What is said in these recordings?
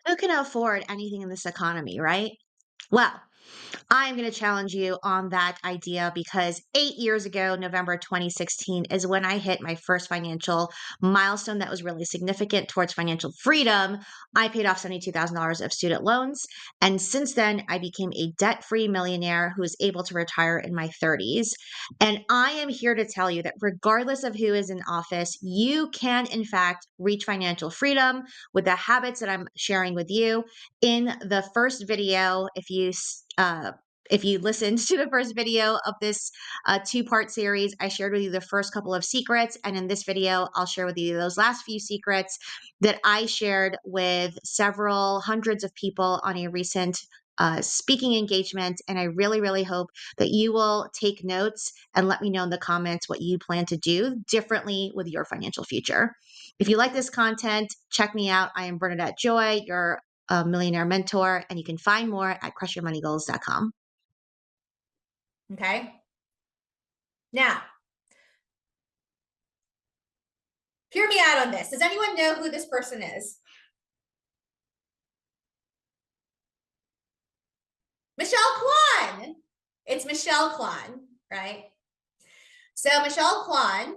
Who can afford anything in this economy, right? Well, I'm going to challenge you on that idea because 8 years ago, November 2016, is when I hit my first financial milestone that was really significant towards financial freedom. I paid off $72,000 of student loans. And since then, I became a debt free millionaire who is able to retire in my 30s. And I am here to tell you that regardless of who is in office, you can, in fact, reach financial freedom with the habits that I'm sharing with you. In the first video, if you listened to the first video of this two-part series, I shared with you the first couple of secrets. And in this video, I'll share with you those last few secrets that I shared with several hundreds of people on a recent speaking engagement. And I really, really hope that you will take notes and let me know in the comments what you plan to do differently with your financial future. If you like this content, check me out. I am Bernadette Joy, your millionaire mentor, and you can find more at crushyourmoneygoals.com. Okay. Now, hear me out on this. Does anyone know who this person is? Michelle Kwan. It's Michelle Kwan, right? So Michelle Kwan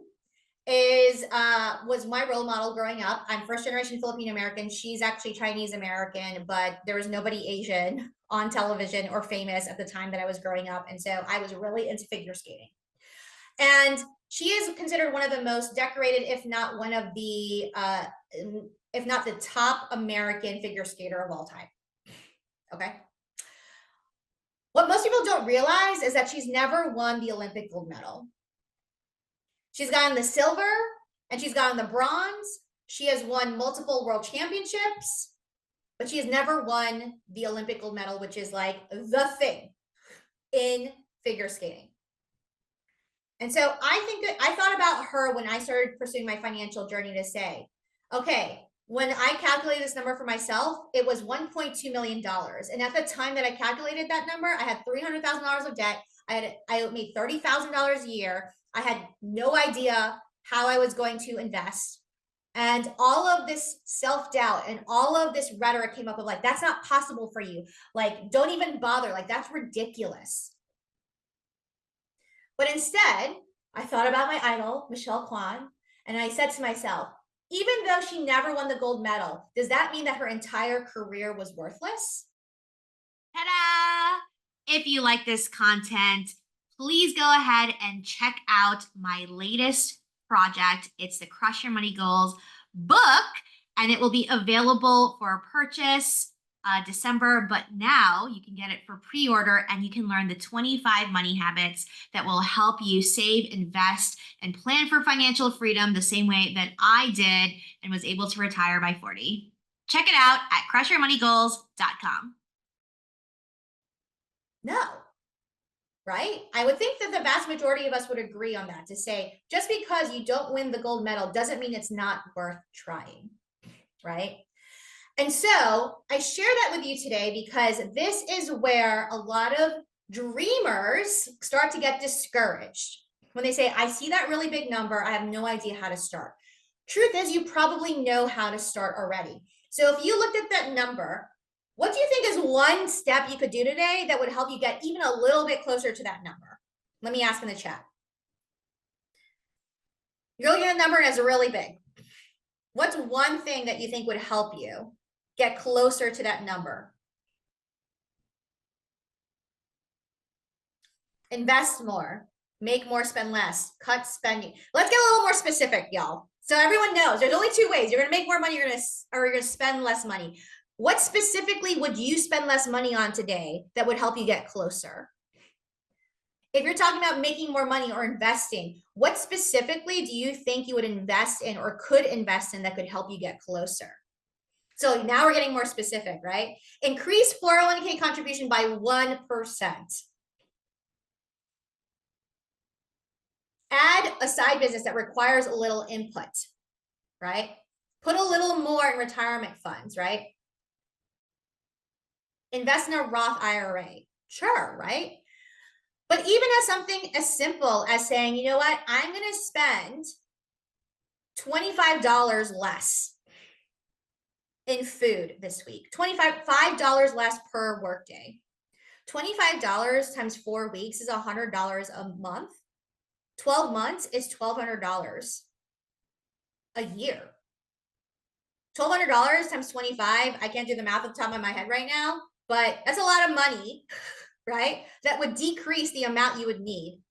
was my role model growing up. I'm first generation Filipino American. She's actually Chinese American, but there was nobody Asian on television or famous at the time that I was growing up. And so I was really into figure skating. And she is considered one of the most decorated, if not one of the, if not the top American figure skater of all time. Okay. What most people don't realize is that she's never won the Olympic gold medal. She's gotten the silver and she's gotten the bronze. She has won multiple world championships, but she has never won the Olympic gold medal, which is like the thing in figure skating. And so I thought about her when I started pursuing my financial journey to say, okay, when I calculated this number for myself, it was $1.2 million. And at the time that I calculated that number, I had $300,000 of debt. I made $30,000 a year. I had no idea how I was going to invest. And all of this self-doubt and all of this rhetoric came up of like, that's not possible for you. Like, don't even bother. Like, that's ridiculous. But instead, I thought about my idol, Michelle Kwan, and I said to myself, even though she never won the gold medal, does that mean that her entire career was worthless? Ta-da! If you like this content, please go ahead and check out my latest project. It's the Crush Your Money Goals book, and it will be available for purchase December, but now you can get it for pre-order and you can learn the 25 money habits that will help you save, invest, and plan for financial freedom the same way that I did and was able to retire by 40. Check it out at crushyourmoneygoals.com. No, right? I would think that the vast majority of us would agree on that, to say, just because you don't win the gold medal doesn't mean it's not worth trying, right? And so I share that with you today because this is where a lot of dreamers start to get discouraged. When they say, I see that really big number, I have no idea how to start. Truth is, you probably know how to start already. So if you looked at that number, what do you think is one step you could do today that would help you get even a little bit closer to that number? Let me ask in the chat. You're looking at a number and it's really big. What's one thing that you think would help you get closer to that number? Invest more, make more, spend less, cut spending. Let's get a little more specific, y'all. So everyone knows there's only two ways. You're going to make more money, you're going to spend less money. What specifically would you spend less money on today that would help you get closer? If you're talking about making more money or investing, what specifically do you think you would invest in or could invest in that could help you get closer? So now we're getting more specific, right? Increase 401k contribution by 1%. Add a side business that requires a little input, right? Put a little more in retirement funds, right? Invest in a Roth IRA. Sure, right? But even as something as simple as saying, you know what, I'm going to spend $25 less in food this week. $5 less per workday. $25 times 4 weeks is $100 a month. 12 months is $1,200 a year. $1,200 times 25, I can't do the math off the top of my head right now, but that's a lot of money, right? That would decrease the amount you would need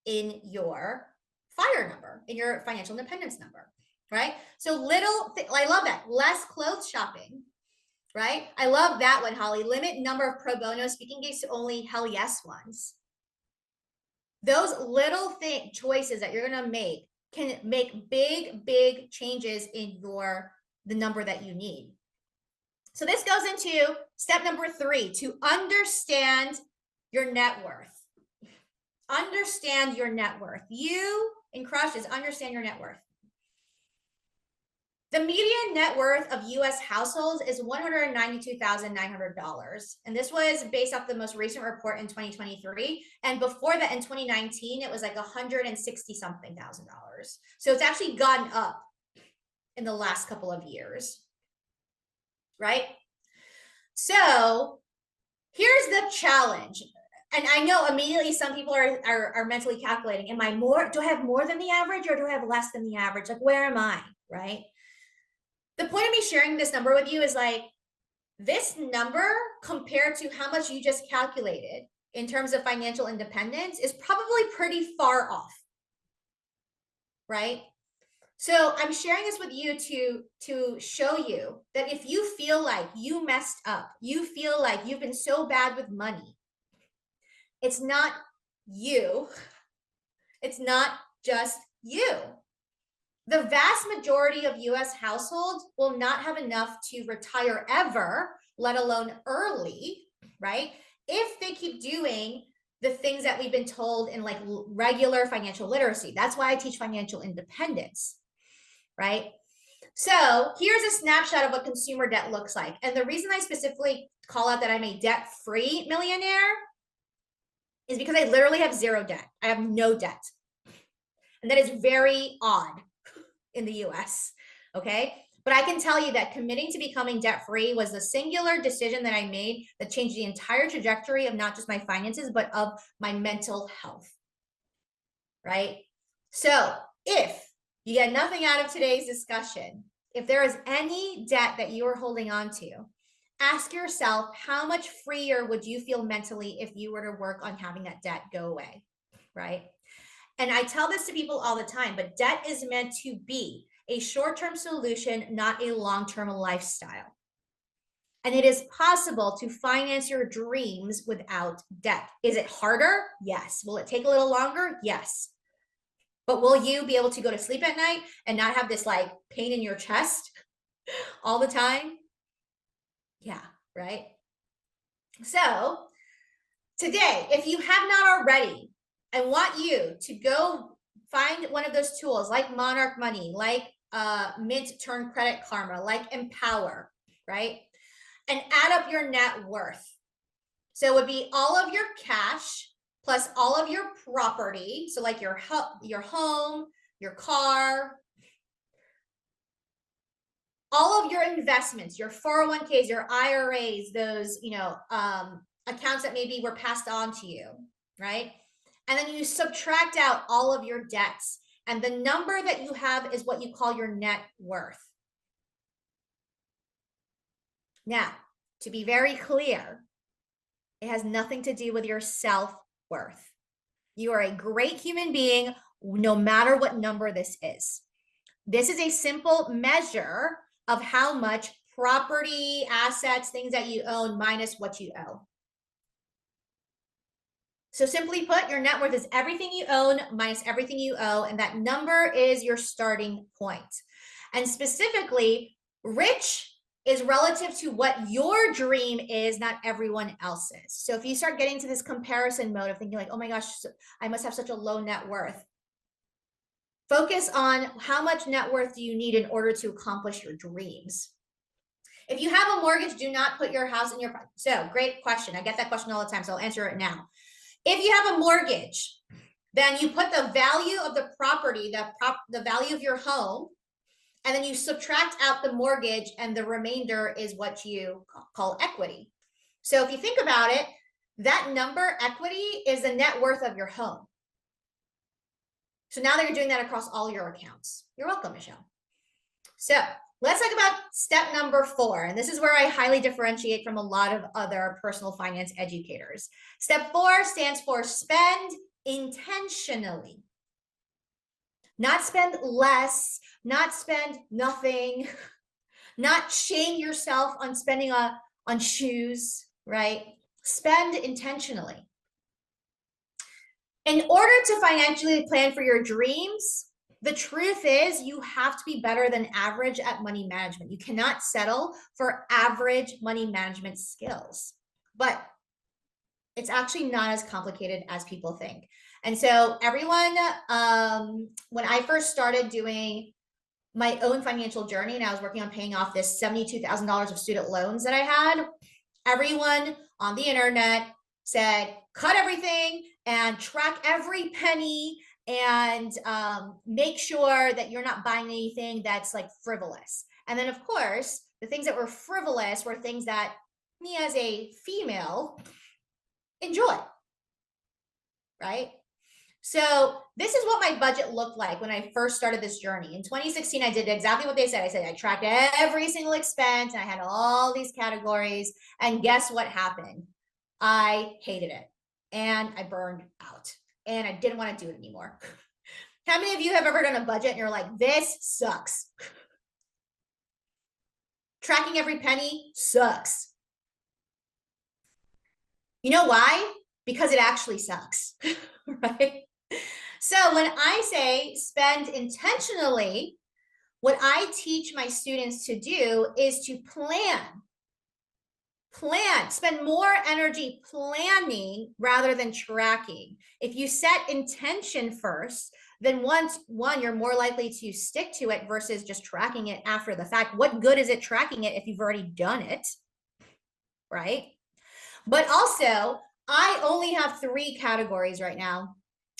in your FIRE number, in your financial independence number, right? So I love that. Less clothes shopping, right? I love that one, Holly. Limit number of pro bono speaking gigs to only hell yes ones. Those little choices that you're going to make can make big changes in the number that you need. So this goes into step number 3, to understand your net worth. Understand your net worth. You in Crushes, understand your net worth. The median net worth of US households is $192,900. And this was based off the most recent report in 2023. And before that, in 2019, it was like $160-something thousand. So it's actually gone up in the last couple of years, right? So here's the challenge. And I know immediately some people are mentally calculating, do I have more than the average or do I have less than the average? Like, where am I, right? The point of me sharing this number with you is like, this number compared to how much you just calculated in terms of financial independence is probably pretty far off, right? So I'm sharing this with you to show you that if you feel like you messed up, you feel like you've been so bad with money, it's not you. It's not just you. The vast majority of US households will not have enough to retire ever, let alone early, right? If they keep doing the things that we've been told in like regular financial literacy. That's why I teach financial independence, right? So here's a snapshot of what consumer debt looks like. And the reason I specifically call out that I'm a debt-free millionaire is because I literally have zero debt. I have no debt. And that is very odd in the US, okay? But I can tell you that committing to becoming debt-free was the singular decision that I made that changed the entire trajectory of not just my finances, but of my mental health, right? So if you get nothing out of today's discussion, if there is any debt that you are holding on to, ask yourself, how much freer would you feel mentally if you were to work on having that debt go away, right? And I tell this to people all the time, but debt is meant to be a short-term solution, not a long-term lifestyle. And it is possible to finance your dreams without debt. Is it harder? Yes. Will it take a little longer? Yes. But will you be able to go to sleep at night and not have this like pain in your chest all the time? Yeah, right? So today, if you have not already, I want you to go find one of those tools like Monarch Money, like Mint Turn Credit Karma, like Empower, right? And add up your net worth. So it would be all of your cash plus all of your property. So like your home, your car, all of your investments, your 401ks, your IRAs, those, accounts that maybe were passed on to you, right? And then you subtract out all of your debts. And the number that you have is what you call your net worth. Now, to be very clear, it has nothing to do with your self-worth. You are a great human being, no matter what number this is. This is a simple measure of how much property, assets, things that you own minus what you owe. So simply put, your net worth is everything you own minus everything you owe, and that number is your starting point. And specifically, rich is relative to what your dream is, not everyone else's. So if you start getting to this comparison mode of thinking like, oh my gosh, I must have such a low net worth, focus on how much net worth do you need in order to accomplish your dreams. If you have a mortgage, do not put your house in your, so great question. I get that question all the time, so I'll answer it now. If you have a mortgage, then you put the value of the property, the value of your home And then you subtract out the mortgage, and the remainder is what you call equity. So if you think about it, that number, equity, is the net worth of your home. So now that you're doing that across all your accounts. You're welcome, Michelle. So let's talk about step number 4. And this is where I highly differentiate from a lot of other personal finance educators. Step 4 stands for spend intentionally. Not spend less, not spend nothing, not shame yourself on spending on shoes, right? Spend intentionally. In order to financially plan for your dreams, the truth is you have to be better than average at money management. You cannot settle for average money management skills, but it's actually not as complicated as people think. And so everyone, when I first started doing my own financial journey and I was working on paying off this $72,000 of student loans that I had, everyone on the internet said, cut everything and track every penny and make sure that you're not buying anything that's like frivolous. And then of course, the things that were frivolous were things that me as a female enjoy, right? So this is what my budget looked like when I first started this journey. In 2016, I did exactly what they said. I said I tracked every single expense and I had all these categories. And guess what happened? I hated it and I burned out and I didn't want to do it anymore. How many of you have ever done a budget and you're like, this sucks? Tracking every penny sucks. You know why? Because it actually sucks, right? So when I say spend intentionally, what I teach my students to do is to plan, spend more energy planning rather than tracking. If you set intention first, then one, you're more likely to stick to it versus just tracking it after the fact. What good is it tracking it if you've already done it, right? But also, I only have 3 categories right now.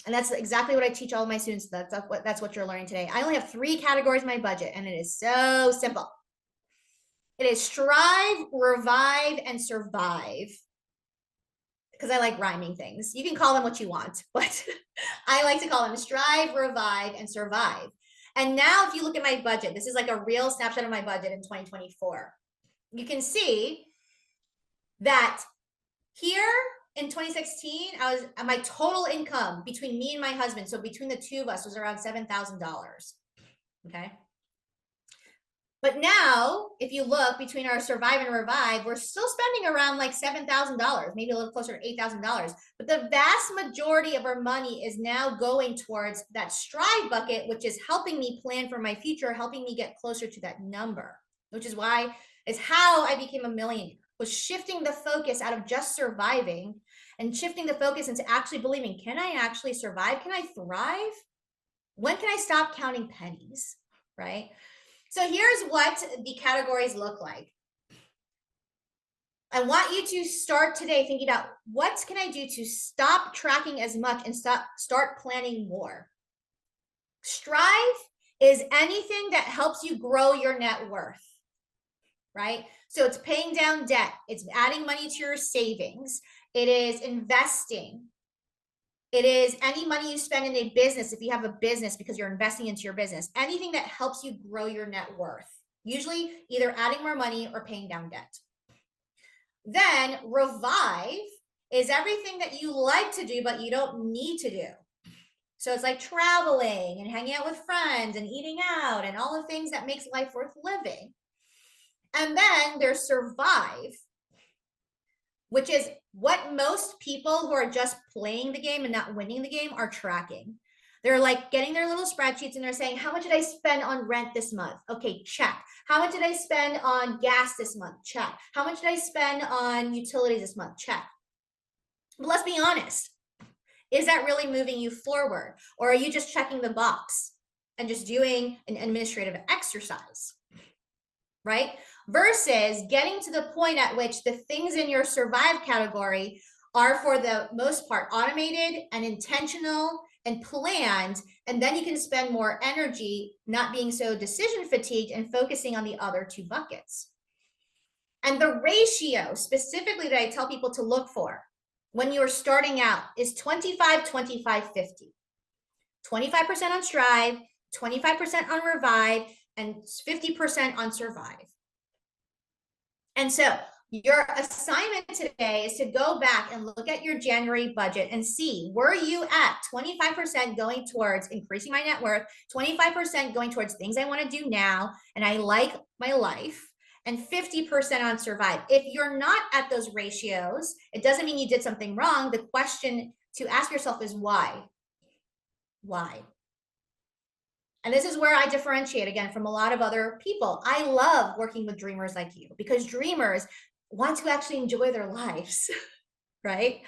And that's exactly what I teach all of my students. That's what you're learning today. I only have 3 categories in my budget, and it is so simple. It is strive, revive, and survive. Because I like rhyming things. You can call them what you want, but I like to call them strive, revive, and survive. And now if you look at my budget, this is like a real snapshot of my budget in 2024. You can see that here in 2016, my total income between me and my husband, so between the 2 of us, was around $7,000. Okay. But now, if you look between our survive and revive, we're still spending around like $7,000, maybe a little closer to $8,000. But the vast majority of our money is now going towards that strive bucket, which is helping me plan for my future, helping me get closer to that number, which is how I became a millionaire, was shifting the focus out of just surviving and shifting the focus into actually believing, can I actually survive? Can I thrive? When can I stop counting pennies, right? So here's what the categories look like. I want you to start today thinking about what can I do to stop tracking as much and start planning more. Strive is anything that helps you grow your net worth, right? So it's paying down debt. It's adding money to your savings. It is investing. It is any money you spend in a business, if you have a business, because you're investing into your business, anything that helps you grow your net worth, usually either adding more money or paying down debt. Then revive is everything that you like to do, but you don't need to do. So it's like traveling and hanging out with friends and eating out and all the things that makes life worth living. And then there's survive, which is what most people who are just playing the game and not winning the game are tracking. They're like getting their little spreadsheets and they're saying, how much did I spend on rent this month? Okay, check. How much did I spend on gas this month? Check. How much did I spend on utilities this month? Check. But let's be honest. Is that really moving you forward? Or are you just checking the box and just doing an administrative exercise, right? Versus getting to the point at which the things in your survive category are, for the most part, automated and intentional and planned, and then you can spend more energy not being so decision fatigued and focusing on the other two buckets. And the ratio specifically that I tell people to look for when you're starting out is 25, 25, 50. 25% on Strive, 25% on Revive, and 50% on Survive. And so your assignment today is to go back and look at your January budget and see, were you at 25% going towards increasing my net worth, 25% going towards things I want to do now, and I like my life, and 50% on Survive. If you're not at those ratios, it doesn't mean you did something wrong. The question to ask yourself is why? Why? And this is where I differentiate again from a lot of other people. I love working with dreamers like you because dreamers want to actually enjoy their lives, right?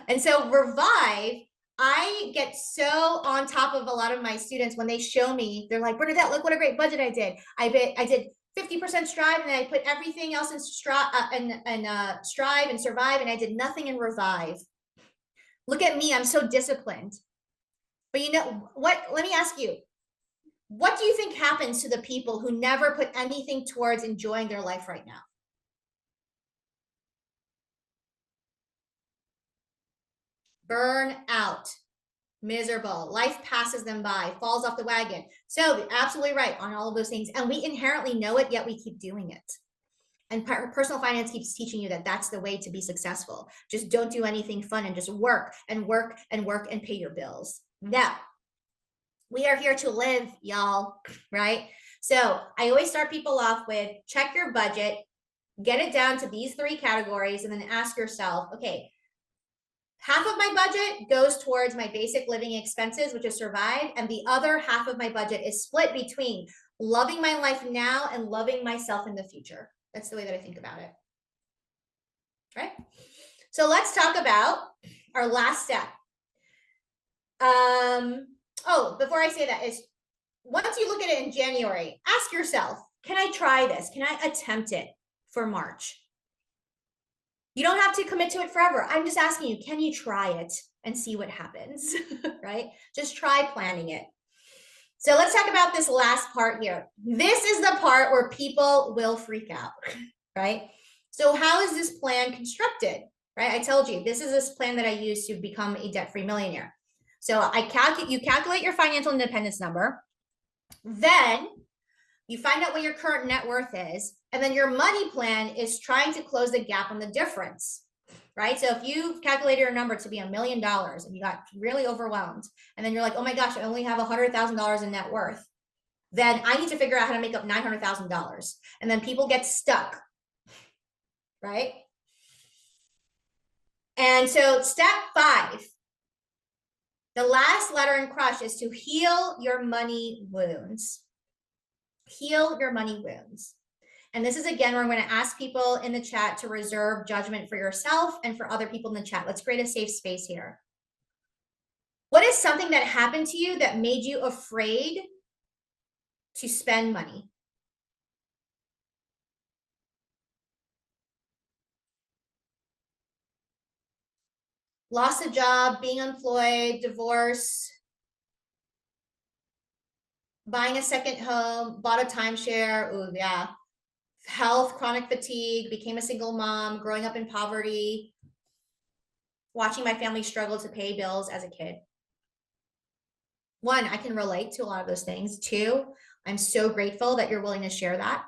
And so Revive, I get so on top of a lot of my students when they show me, they're like, Bernadette, look what a great budget I did. I did 50% Strive, and then I put everything else in Strive and Survive, and I did nothing in Revive. Look at me, I'm so disciplined. But you know what? Let me ask you, what do you think happens to the people who never put anything towards enjoying their life right now? Burn out, miserable, life passes them by, falls off the wagon. So absolutely right on all of those things. And we inherently know it, yet we keep doing it. And personal finance keeps teaching you that that's the way to be successful. Just don't do anything fun and just work and work and work and pay your bills. Now, we are here to live, y'all, right? So I always start people off with check your budget, get it down to these 3 categories, and then ask yourself, okay, half of my budget goes towards my basic living expenses, which is Survive, and the other half of my budget is split between loving my life now and loving myself in the future. That's the way that I think about it, right? So let's talk about our last step. Oh, before I say that, is once you look at it in January, ask yourself, can I try this? Can I attempt it for March? You don't have to commit to it forever. I'm just asking you, can you try it and see what happens, right? Just try planning it. So let's talk about this last part here. This is the part where people will freak out, right? So how is this plan constructed, right? I told you, this is this plan that I use to become a debt-free millionaire. So you calculate your financial independence number, then you find out what your current net worth is, and then your money plan is trying to close the gap on the difference, right? So if you've calculated your number to be $1 million and you got really overwhelmed, and then you're like, oh my gosh, I only have $100,000 in net worth, then I need to figure out how to make up $900,000. And then people get stuck, right? And so step 5, the last letter in Crush is to heal your money wounds. Heal your money wounds. And this is, again, where I'm going to ask people in the chat to reserve judgment for yourself and for other people in the chat. Let's create a safe space here. What is something that happened to you that made you afraid to spend money? Lost a job, being employed, divorce, buying a second home, bought a timeshare. Ooh, yeah. Health, chronic fatigue, became a single mom, growing up in poverty, watching my family struggle to pay bills as a kid. 1, I can relate to a lot of those things. 2, I'm so grateful that you're willing to share that.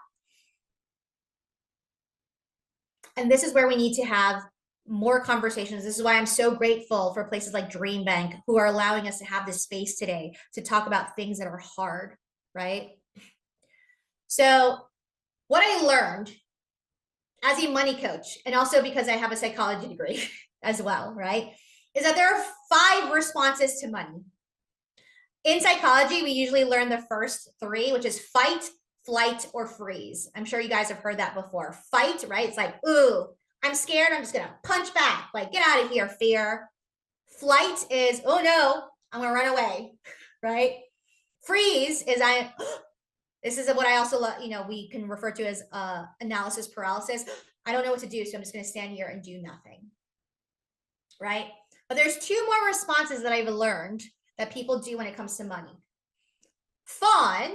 And this is where we need to have more conversations. This is why I'm so grateful for places like Dream Bank who are allowing us to have this space today to talk about things that are hard, right? So what I learned as a money coach, and also because I have a psychology degree as well, right, is that there are 5 responses to money. In psychology, we usually learn the first 3, which is fight, flight, or freeze. I'm sure you guys have heard that before. Fight, right? It's like, ooh, I'm scared. I'm just going to punch back. Like, get out of here, fear. Flight is, oh no, I'm going to run away, right? Freeze is, this is what I also, we can refer to as analysis paralysis. I don't know what to do, so I'm just going to stand here and do nothing, right? But there's 2 more responses that I've learned that people do when it comes to money. Fawn,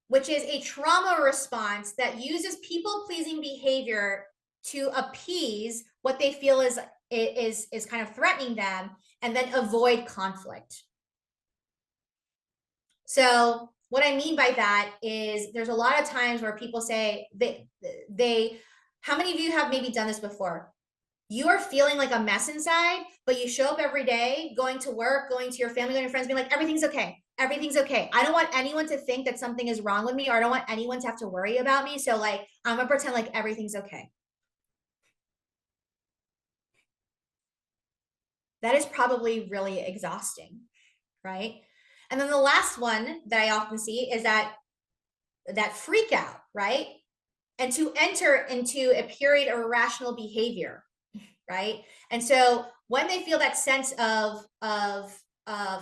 which is a trauma response that uses people-pleasing behavior to appease what they feel is kind of threatening them and then avoid conflict. So what I mean by that is there's a lot of times where people say how many of you have maybe done this before? You are feeling like a mess inside, but you show up every day, going to work, going to your family, going to your friends, being like, everything's okay. Everything's okay. I don't want anyone to think that something is wrong with me, or I don't want anyone to have to worry about me. So like, I'm gonna pretend like everything's okay. That is probably really exhausting, right? And then the last one that I often see is that freak out, right? And to enter into a period of irrational behavior, right? And so when they feel that sense of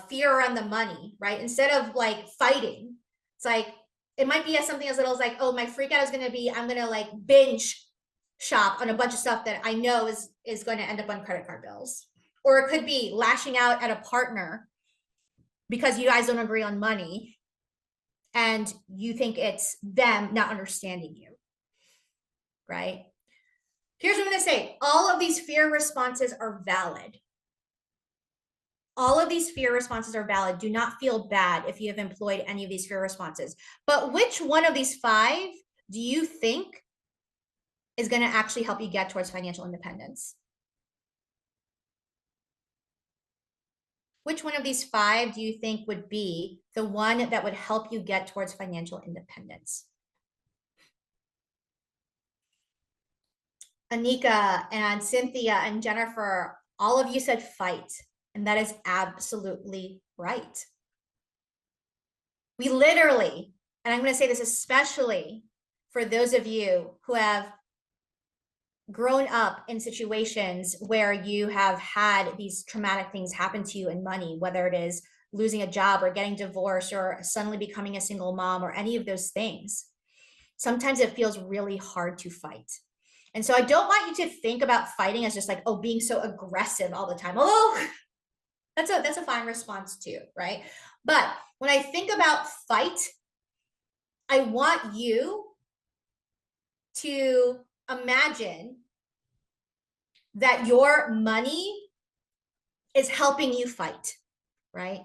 fear around the money, right? Instead of like fighting, it's like, it might be as something as little as like, oh, my freak out is going to be, I'm going to like binge shop on a bunch of stuff that I know is going to end up on credit card bills. Or it could be lashing out at a partner because you guys don't agree on money and you think it's them not understanding you, right? Here's what I'm going to say. All of these fear responses are valid. All of these fear responses are valid. Do not feel bad if you have employed any of these fear responses. But which one of these 5 do you think is going to actually help you get towards financial independence? Which one of these 5 do you think would be the one that would help you get towards financial independence? Anika and Cynthia and Jennifer, all of you said fight, and that is absolutely right. We literally, and I'm going to say this especially for those of you who have grown up in situations where you have had these traumatic things happen to you in money, whether it is losing a job or getting divorced or suddenly becoming a single mom or any of those things. Sometimes it feels really hard to fight. And so I don't want you to think about fighting as just like, oh, being so aggressive all the time. Although that's a fine response too, right? But when I think about fight, I want you to imagine that your money is helping you fight, right?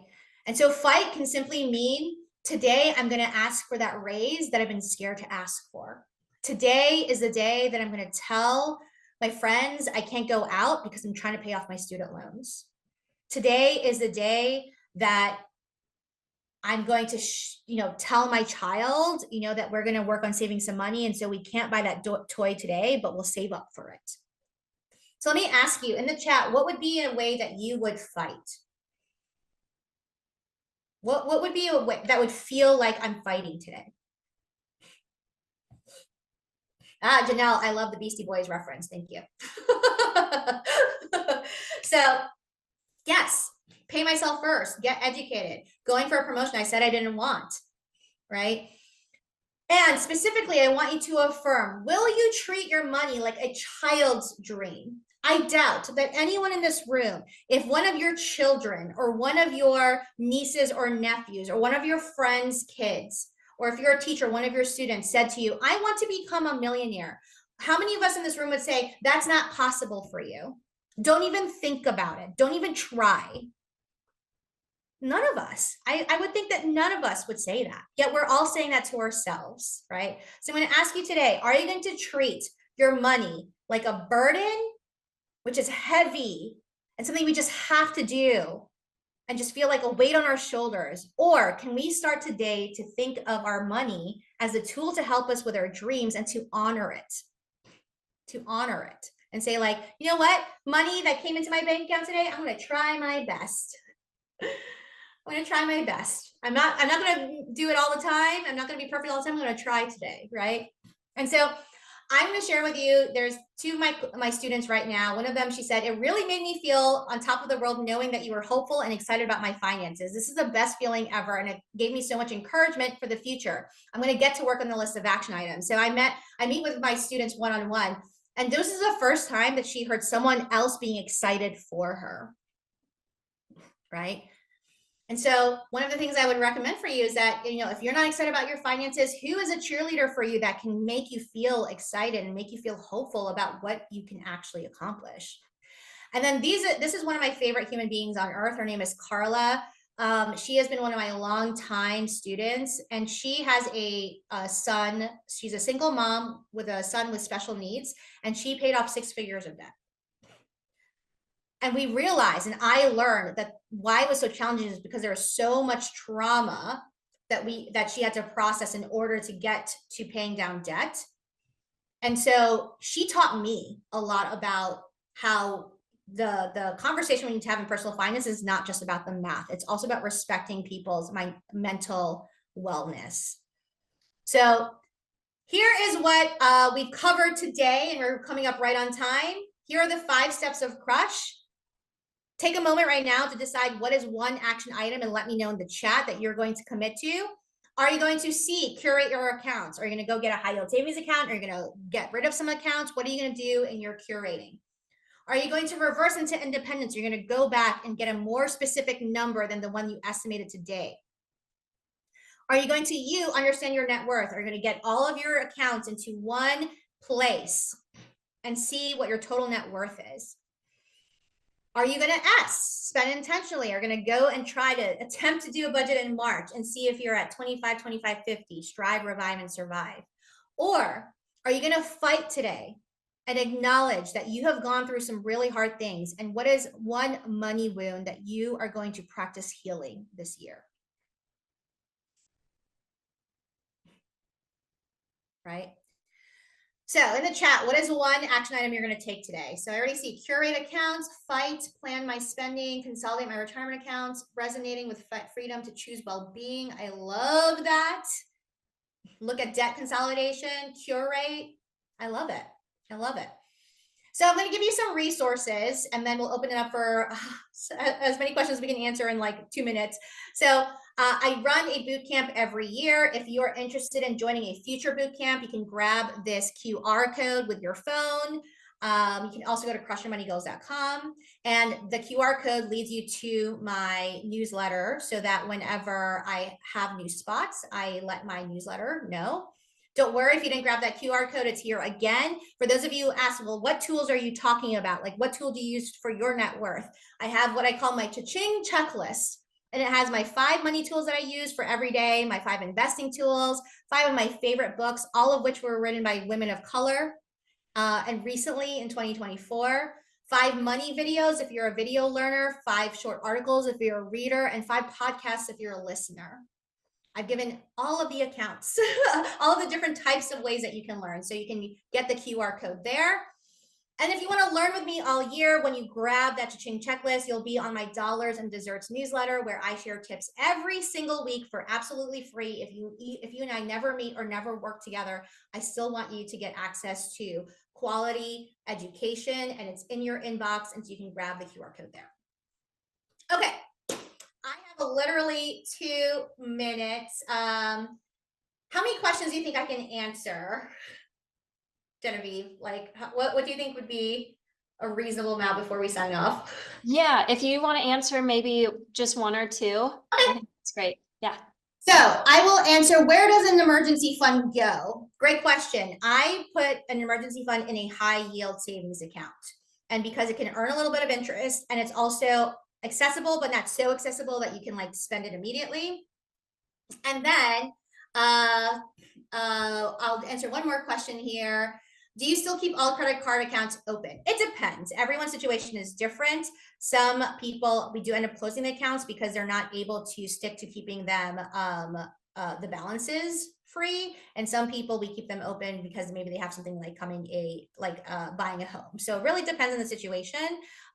And so fight can simply mean, today I'm going to ask for that raise that I've been scared to ask for. Today is the day that I'm going to tell my friends I can't go out because I'm trying to pay off my student loans. Today is the day that I'm going to, tell my child, that we're going to work on saving some money. And so we can't buy that toy today, but we'll save up for it. So let me ask you in the chat, what would be a way that you would fight? What would be a way that would feel like I'm fighting today? Janelle, I love the Beastie Boys reference. Thank you. So yes, pay myself first, get educated, going for a promotion I said I didn't want, right? And specifically, I want you to affirm, will you treat your money like a child's dream? I doubt that anyone in this room, if one of your children or one of your nieces or nephews or one of your friends' kids, or if you're a teacher, one of your students said to you, I want to become a millionaire. How many of us in this room would say, that's not possible for you? Don't even think about it. Don't even try. None of us. I would think that none of us would say that. Yet we're all saying that to ourselves, right? So I'm going to ask you today, are you going to treat your money like a burden, which is heavy and something we just have to do and just feel like a weight on our shoulders? Or can we start today to think of our money as a tool to help us with our dreams and to honor it? To honor it and say like, you know what? Money that came into my bank account today, I'm going to try my best. I'm going to try my best. I'm not going to do it all the time. I'm not going to be perfect all the time. I'm going to try today, right? And so I'm going to share with you, there's 2 of my students right now. One of them, she said, it really made me feel on top of the world knowing that you were hopeful and excited about my finances. This is the best feeling ever. And it gave me so much encouragement for the future. I'm going to get to work on the list of action items. So I meet with my students one-on-one. And this is the first time that she heard someone else being excited for her, right? And so one of the things I would recommend for you is that, if you're not excited about your finances, who is a cheerleader for you that can make you feel excited and make you feel hopeful about what you can actually accomplish? And then this is one of my favorite human beings on earth. Her name is Carla. She has been one of my longtime students, and she has a son. She's a single mom with a son with special needs, and she paid off 6 figures of debt. And we realized, and I learned that why it was so challenging is because there was so much trauma that she had to process in order to get to paying down debt. And so she taught me a lot about how the conversation we need to have in personal finance is not just about the math. It's also about respecting people's mental wellness. So here is what we've covered today, and we're coming up right on time. Here are the 5 steps of Crush. Take a moment right now to decide what is one action item and let me know in the chat that you're going to commit to. Are you going to curate your accounts? Are you going to go get a high yield savings account? Are you going to get rid of some accounts? What are you going to do in your curating? Are you going to reverse into independence? You're going to go back and get a more specific number than the one you estimated today. Are you going to understand your net worth? Are you going to get all of your accounts into one place and see what your total net worth is? Are you going to spend intentionally? Are you going to go and try to attempt to do a budget in March and see if you're at 25, 25, 50, strive, revive, and survive? Or are you going to fight today and acknowledge that you have gone through some really hard things? And what is one money wound that you are going to practice healing this year? Right? So in the chat, what is one action item you're going to take today? So I already see curate accounts, fight, plan my spending, consolidate my retirement accounts, resonating with freedom to choose well-being. I love that. Look at debt consolidation, curate. I love it. I love it. So I'm going to give you some resources, and then we'll open it up for as many questions as we can answer in like 2 minutes. So I run a boot camp every year. If you're interested in joining a future boot camp, you can grab this QR code with your phone. You can also go to crushyourmoneygoals.com, and the QR code leads you to my newsletter so that whenever I have new spots, I let my newsletter know. Don't worry if you didn't grab that QR code, it's here again. For those of you who asked, well, what tools are you talking about? Like, what tool do you use for your net worth? I have what I call my Ching checklist, and it has my 5 money tools that I use for every day, my 5 investing tools, 5 of my favorite books, all of which were written by women of color. And recently in 2024, 5 money videos if you're a video learner, 5 short articles if you're a reader, and 5 podcasts if you're a listener. I've given all of the accounts, all of the different types of ways that you can learn. So you can get the QR code there. And if you want to learn with me all year, when you grab that Ching checklist, you'll be on my Dollars and Desserts newsletter, where I share tips every single week for absolutely free. If you and I never meet or never work together, I still want you to get access to quality education, and it's in your inbox, and so you can grab the QR code there. Okay. I have literally 2 minutes. How many questions do you think I can answer, Genevieve? Like, what do you think would be a reasonable amount before we sign off? Yeah, if you want to answer maybe just 1 or 2, okay. I think that's great. Yeah. So I will answer, where does an emergency fund go? Great question. I put an emergency fund in a high yield savings account. And because it can earn a little bit of interest, and it's also accessible, but not so accessible that you can like spend it immediately. And then I'll answer one more question here. Do you still keep all credit card accounts open? It depends. Everyone's situation is different. Some people, we do end up closing the accounts because they're not able to stick to keeping them the balances free, and some people we keep them open because maybe they have something like buying a home. So it really depends on the situation,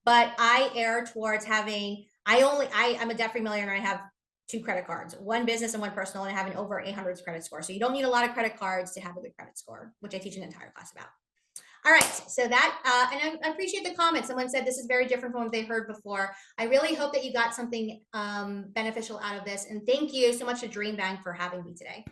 but I err towards having, I'm a debt-free millionaire. I have 2 credit cards, 1 business and 1 personal, and I have an over 800 credit score. So you don't need a lot of credit cards to have a good credit score, which I teach an entire class about. All right, so that, and I appreciate the comment. Someone said this is very different from what they heard before. I really hope that you got something beneficial out of this. And thank you so much to Dream Bank for having me today.